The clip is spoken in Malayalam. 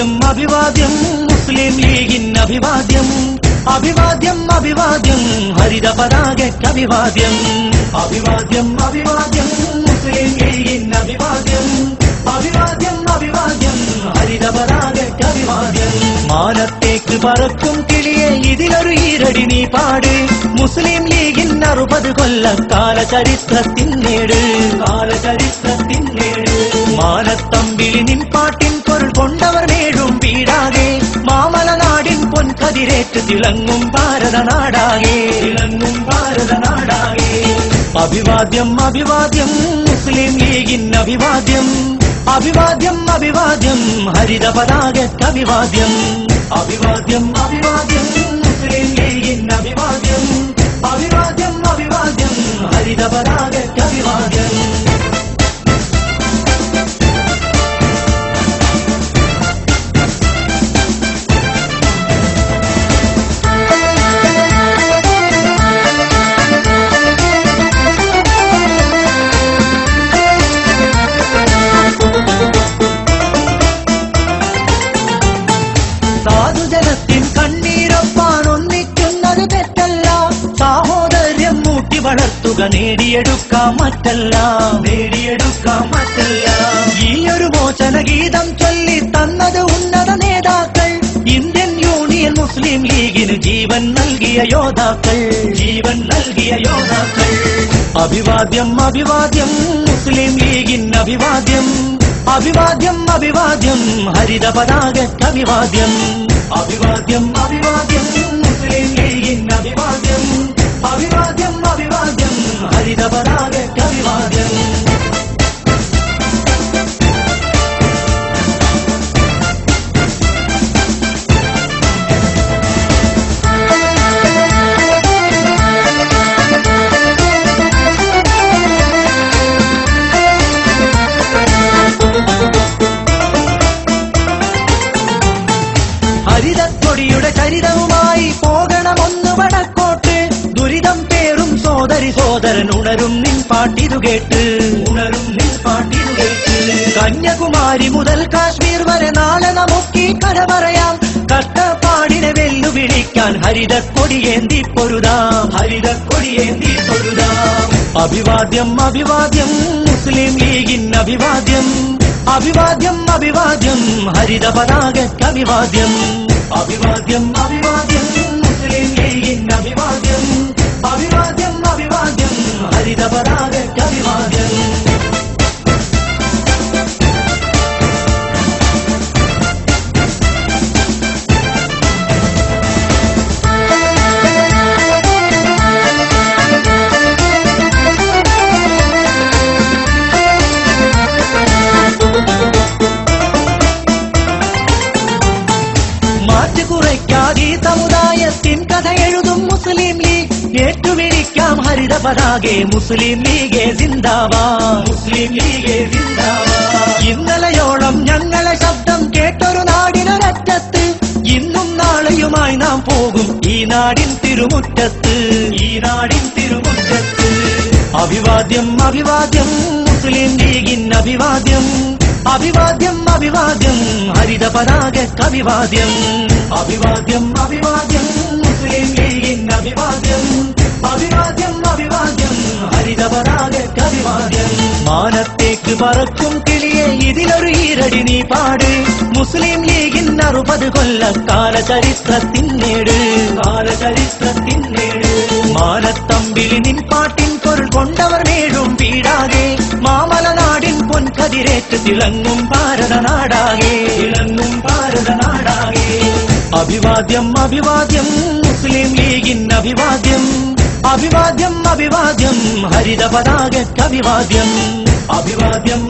അഭിവാദ്യം അഭിവാദ്യം മുസ്ലിം ലീഗിന് അഭിവാദ്യം അഭിവാദ്യം അഭിവാദ്യം ഹരിത പതാകയ്ക്ക് അഭിവാദ്യം അഭിവാദ്യം അഭിവാദ്യം മുസ്ലിം ലീഗിന് അഭിവാദ്യം അഭിവാദ്യം അഭിവാദ്യം ഹരിത പതാകയ്ക്ക് അഭിവാദ്യം മാനത്തേക്ക് പറക്കും കിളിയെ ഇതിലൊരു ഈരടി നീ പാട് മുസ്ലിം ലീഗിന് 60 കൊല്ലക്കാല ചരിത്രത്തിന്നേട് മാനത്തമ്പിളി നിൻ പാട്ടിൻ പൊരുൾ കൊണ്ടവർ നേടും വീടാകെ മാമലനാടിൻ പൊൻകതിരേറ്റ് തിളങ്ങും ഭാരത നാടാകെ അഭിവാദ്യം അഭിവാദ്യം മുസ്ലിം ലീഗിന് അഭിവാദ്യം അഭിവാദ്യം അഭിവാദ്യം ഹരിത പതാകയ്ക്ക് അഭിവാദ്യം അഭിവാദ്യം അഭിവാദ്യം മുസ്ലിം ലീഗിന് അഭിവാദ്യം അഭിവാദ്യം അഭിവാദ്യം ഹരിത പതാകയ്ക്ക് അഭിവാദ്യം സാധുജനത്തിൻ കണ്ണീരൊപ്പാൻ ഒന്നിക്കുന്നത് തെറ്റല്ല സാഹോദര്യം മൂട്ടി വളർത്തുക നേടിയെടുക്കാം മറ്റല്ല ഈയൊരു മോചന ഗീതം ചൊല്ലി തന്നത് ഉന്നത നേതാക്കൾ ഇന്ത്യൻ യൂണിയൻ മുസ്ലിം ലീഗിന് ജീവൻ നൽകിയ യോദ്ധാക്കൾ അഭിവാദ്യം അഭിവാദ്യം മുസ്ലിം ലീഗിന് അഭിവാദ്യം അഭിവാദ്യം അഭിവാദ്യം ഹരിത പതാകയ്ക്ക് അഭിവാദ്യം അഭിവാദ്യം അഭിവാദ്യം മുസ്ലിം ലീഗിന് അഭിവാദ്യം അഭിവാദ്യം അഭിവാദ്യം ഹരിത പതാകയ്ക്ക് അഭിവാദ്യം ഹരിതക്കൊടിയുടെ ചരിതവുമായി പോകണമൊന്നു വടക്കോട്ട് ദുരിതം പേറും സോദരി സോദരൻ ഉണരും നിൻ പാട്ടിതു കേട്ട് കന്യാകുമാരി മുതൽ കാശ്മീർ വരെ നാളെ നമുക്കീ കഥ പറയാം കഷ്ടപ്പാടിനെ വെല്ലുവിളിക്കാൻ ഹരിതക്കൊടിയേന്തി പൊരുതാം അഭിവാദ്യം അഭിവാദ്യം മുസ്ലിം ലീഗിന് അഭിവാദ്യം അഭിവാദ്യം അഭിവാദ്യം ഹരിത പതാകയ്ക്ക് അഭിവാദ്യം അഭിവാദ്യം അഭിവാദ്യം മുസ്ലിം ലീഗിന് അഭിവാദ്യം അഭിവാദ്യം അഭിവാദ്യം ഹരിത പതാകയ്ക്ക് അഭിവാദ്യം കുറയ്ക്കാതെ സമുദായത്തിൻ കഥ എഴുതും മുസ്ലിം ലീഗ് ഏറ്റുപിടിക്കാം ഹരിത പതാകെ മുസ്ലിം ലീഗേ സിന്ദാബാദ് ഇന്നലെയോളം ഞങ്ങളെ ശബ്ദം കേട്ടൊരു നാടിനൊരറ്റത്ത് ഇന്നും നാളെയുമായി നാം പോകും ഈ നാടിൻ തിരുമുറ്റത്ത് അഭിവാദ്യം അഭിവാദ്യം മുസ്ലിം ലീഗിന് അഭിവാദ്യം അഭിവാദ്യം അഭിവാദ്യം ഹരിത പതാകയ്ക്ക് അഭിവാദ്യം അഭിവാദ്യം അഭിവാദ്യം മുസ്ലിം ലീഗിന് അഭിവാദ്യം അഭിവാദ്യം അഭിവാദ്യം ഹരിത പതാകയ്ക്ക് അഭിവാദ്യം മാനത്തേക്ക് പറക്കും കിളിയെ ഇതിലൊരു ഈരടി നീ പാട് മുസ്ലിം ലീഗിന് 60 കൊല്ലക്കാല ചരിത്രത്തിന്നേട് മാനത്തമ്പിളി നിൻ പാട്ടിൻ പൊരുൾ കൊണ്ടവർ നേടും വീടാകെ മാമലനാടിൻ പൊൻകതിരേറ്റ് തിളങ്ങും ഭാരത നാടാകെ അഭിവാദ്യം അഭിവാദ്യം മുസ്ലിം ലീഗിന് അഭിവാദ്യം അഭിവാദ്യം അഭിവാദ്യം ഹരിത പതാകയ്ക്ക് അഭിവാദ്യം അഭിവാദ്യം